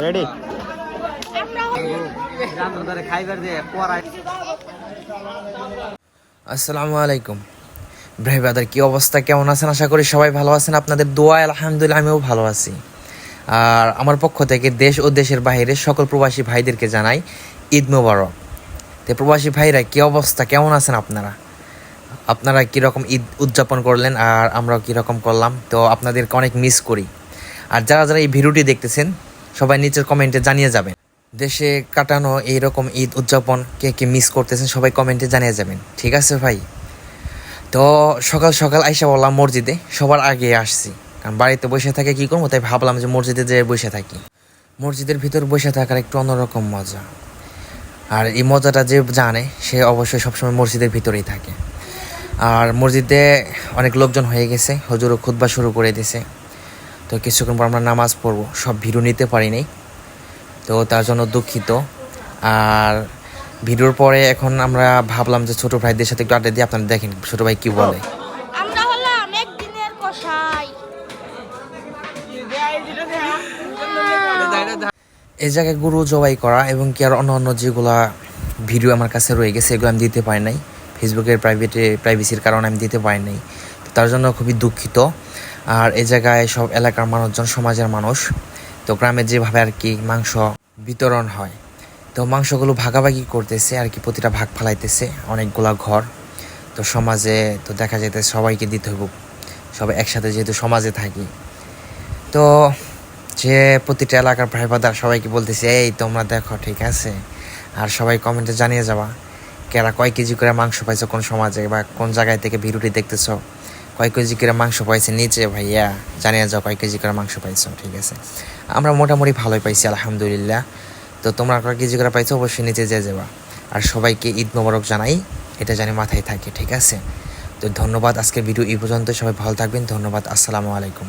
Ready. আসসালামু আলাইকুম ভাই ব্রাদার, কি অবস্থা, কেমন আছেন? আশা করি সবাই ভালো আছেন। আপনাদের দোয়ায় আলহামদুলিল্লাহ আমিও ভালো আছি। আর আমার পক্ষ থেকে দেশ ও দেশের বাইরে সকল প্রবাসী ভাইদেরকে জানাই ঈদ মোবারক। তো প্রবাসী ভাইরা কি অবস্থা, কেমন আছেন আপনারা? আপনারা কীরকম ঈদ উদযাপন করলেন আর আমরাও কীরকম করলাম? তো আপনাদেরকে অনেক মিস করি। আর যারা যারা এই ভিডিওটি দেখতেছেন সবাই নিচের কমেন্টে জানিয়ে যাবেন দেশে কাটানো এইরকম ঈদ উদযাপন কে কে মিস করতেছেন, সবাই কমেন্টে জানিয়ে যাবেন, ঠিক আছে ভাই? তো সকাল সকাল আইসা বললাম মসজিদে, সবার আগে আসছি, কারণ বাড়িতে বসে থাকে কী করবো, তাই ভাবলাম যে মসজিদে যেয়ে বসে থাকি। মসজিদের ভিতর বসে থাকার একটু অন্যরকম মজা, আর এই মজাটা যে জানে সে অবশ্যই সবসময় মসজিদের ভিতরেই থাকে। আর মসজিদে অনেক লোকজন হয়ে গেছে, হুজুরও খুতবা শুরু করে দিয়েছে। তো কিছুক্ষণ পর আমরা নামাজ পড়বো, সব ভিডিও নিতে পারিনি, তো তার জন্য দুঃখিত। আর ভিডিওর পরে এখন আমরা ভাবলাম যে ছোট ভাইদের সাথে একটু আড্ডা দিয়ে আপনারা দেখেন ছোট ভাই কি বলে। আমরা হলাম একদিনের কসাই। এই জায়গায় গরু জবাই করা এবং কি আর অন্য অন্য যেগুলা ভিডিও আমার কাছে রয়ে গেছে এগুলো আমি দিতে পারি নাই, ফেসবুকের প্রাইভেসির কারণে আমি দিতে পারি নাই, তো তার জন্য খুবই দুঃখিত। আর এই জায়গায় সব এলাকার মানুষজন, সমাজের মানুষ, তো গ্রামে যেভাবে আর কি মাংস বিতরণ হয়, তো মাংসগুলো ভাগাভাগি করতেছে আর কি, প্রতিটা ভাগ ফালাইতেছে অনেকগুলা ঘর। তো সমাজে তো দেখা যেতে সবাইকে দিতে হইব, সবাই একসাথে যেহেতু সমাজে থাকি। তো যে প্রতিটা এলাকার ভাই বাদার সবাইকে বলতেছি, এই তোমরা দেখো, ঠিক আছে? আর সবাই কমেন্টে জানিয়ে যাওয়া কেরা কয় কেজি করে মাংস পাইছো কোন সমাজে বা কোন জায়গায় থেকে ভিডিওটি দেখতেছো, কয় কেজি করে মাংস পাইছে নিচে ভাইয়া জানিয়ে যাও কয় কেজি করে মাংস পাইছো, ঠিক আছে? আমরা মোটামুটি ভালোই পাইছি আলহামদুলিল্লাহ। তো তোমরা কয় কেজি করে পাইছো অবশ্যই নিচে যেয়ে যাবা। আর সবাইকে ঈদ মোবারক জানাই, এটা জানি মাথায় থাকে, ঠিক আছে? তো ধন্যবাদ, আজকের ভিডিও এই পর্যন্ত, সবাই ভালো থাকবেন, ধন্যবাদ, আসসালামু আলাইকুম।